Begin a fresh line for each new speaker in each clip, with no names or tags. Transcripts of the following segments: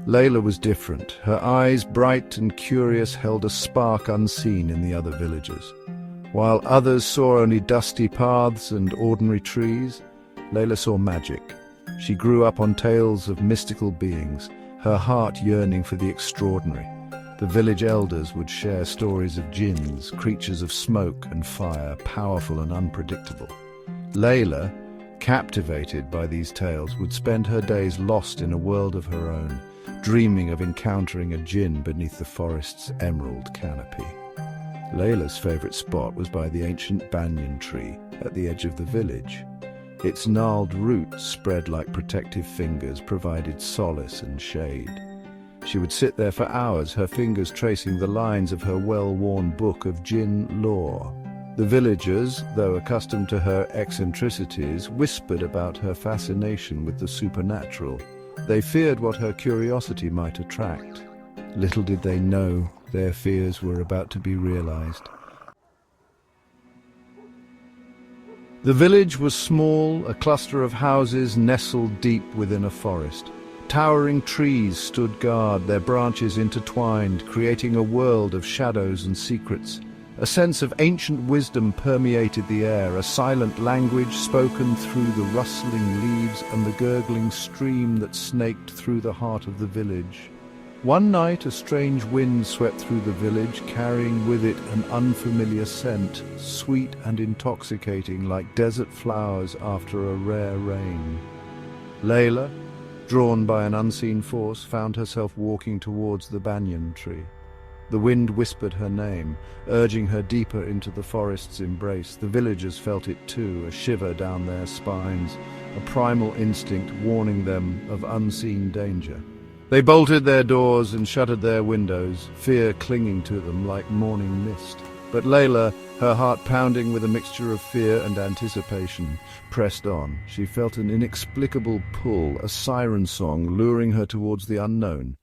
Layla was different. Her eyes, bright and curious, held a spark unseen in the other villagers. While others saw only dusty paths and ordinary trees, Layla saw magic. She grew up on tales of mystical beings, her heart yearning for the extraordinary. The village elders would share stories of jinns, creatures of smoke and fire, powerful and unpredictable. Layla, captivated by these tales, would spend her days lost in a world of her own, dreaming of encountering a jinn beneath the forest's emerald canopy. Layla's favorite spot was by the ancient banyan tree at the edge of the village. Its gnarled roots, spread like protective fingers, provided solace and shade. She would sit there for hours, her fingers tracing the lines of her well-worn book of jinn lore. The villagers, though accustomed to her eccentricities, whispered about her fascination with the supernatural. They feared what her curiosity might attract. Little did they know their fears were about to be realized. The village was small, a cluster of houses nestled deep within a forest. Towering trees stood guard, their branches intertwined, creating a world of shadows and secrets. A sense of ancient wisdom permeated the air, a silent language spoken through the rustling leaves and the gurgling stream that snaked through the heart of the village. One night a strange wind swept through the village, carrying with it an unfamiliar scent, sweet and intoxicating like desert flowers after a rare rain. Layla, drawn by an unseen force, found herself walking towards the banyan tree. The wind whispered her name, urging her deeper into the forest's embrace. The villagers felt it too, a shiver down their spines, a primal instinct warning them of unseen danger. They bolted their doors and shuttered their windows, fear clinging to them like morning mist. But Layla, her heart pounding with a mixture of fear and anticipation, pressed on. She felt an inexplicable pull, a siren song luring her towards the unknown.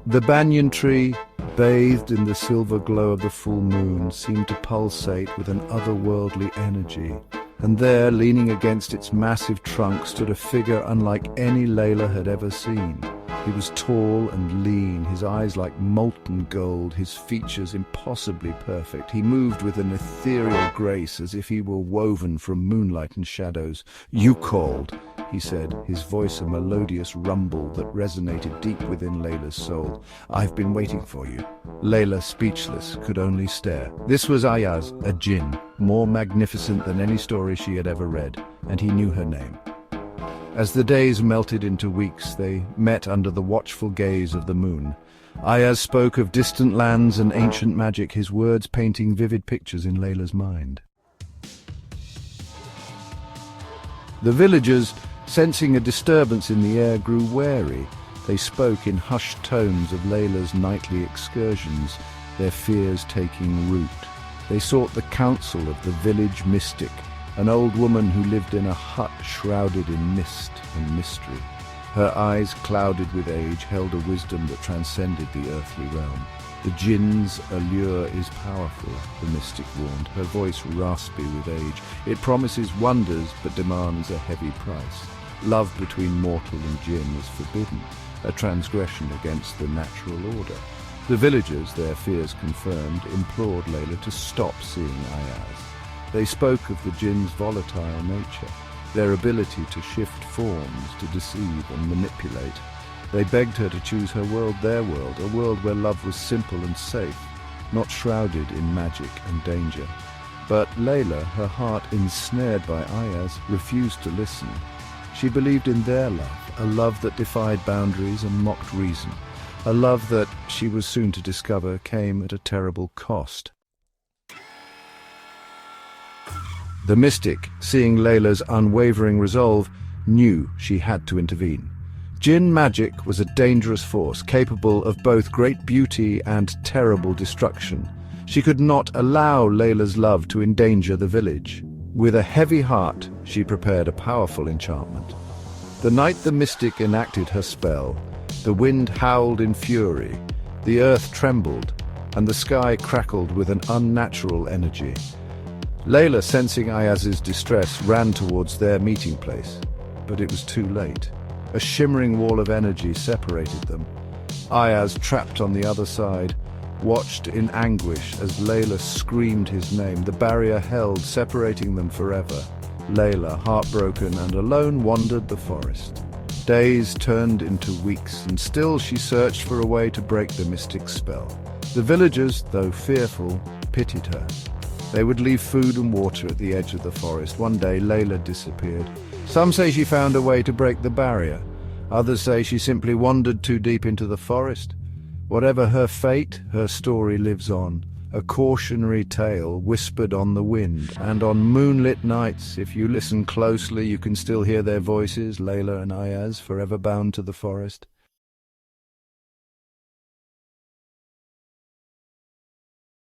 The banyan tree, bathed in the silver glow of the full moon, seemed to pulsate with an otherworldly energy. And there, leaning against its massive trunk, stood a figure unlike any Layla had ever seen. He was tall and lean, his eyes like molten gold, his features impossibly perfect. He moved with an ethereal grace, as if he were woven from moonlight and shadows. "You called," he said, his voice a melodious rumble that resonated deep within Layla's soul. "I've been waiting for you." Layla, speechless, could only stare. This was Ayaz, a jinn, more magnificent than any story she had ever read, and he knew her name. As the days melted into weeks, they met under the watchful gaze of the moon. Ayaz spoke of distant lands and ancient magic, his words painting vivid pictures in Layla's mind. The villagers, sensing a disturbance in the air, grew wary. They spoke in hushed tones of Layla's nightly excursions, their fears taking root. They sought the counsel of the village mystic, an old woman who lived in a hut shrouded in mist and mystery. Her eyes, clouded with age, held a wisdom that transcended the earthly realm. "The jinn's allure is powerful," the mystic warned, her voice raspy with age. "It promises wonders but demands a heavy price. Love between mortal and jinn is forbidden, a transgression against the natural order." The villagers, their fears confirmed, implored Layla to stop seeing Ayaz. They spoke of the jinn's volatile nature, their ability to shift forms, to deceive and manipulate. They begged her to choose her world, their world, a world where love was simple and safe, not shrouded in magic and danger. But Layla, her heart ensnared by Ayaz, refused to listen. She believed in their love, a love that defied boundaries and mocked reason, a love that, she was soon to discover, came at a terrible cost. The mystic, seeing Layla's unwavering resolve, knew she had to intervene. Jinn magic was a dangerous force, capable of both great beauty and terrible destruction. She could not allow Layla's love to endanger the village. With a heavy heart, she prepared a powerful enchantment. The night the mystic enacted her spell, the wind howled in fury, the earth trembled, and the sky crackled with an unnatural energy. Layla, sensing Ayaz's distress, ran towards their meeting place, but it was too late. A shimmering wall of energy separated them. Ayaz, trapped on the other side, watched in anguish as Layla screamed his name. The barrier held, separating them forever. Layla, heartbroken and alone, wandered the forest. Days turned into weeks, and still she searched for a way to break the mystic spell. The villagers, though fearful, pitied her. They would leave food and water at the edge of the forest. One day, Layla disappeared. Some say she found a way to break the barrier. Others say she simply wandered too deep into the forest. Whatever her fate, her story lives on, a cautionary tale whispered on the wind. And on moonlit nights, if you listen closely, you can still hear their voices, Layla and Ayaz, forever bound to the forest.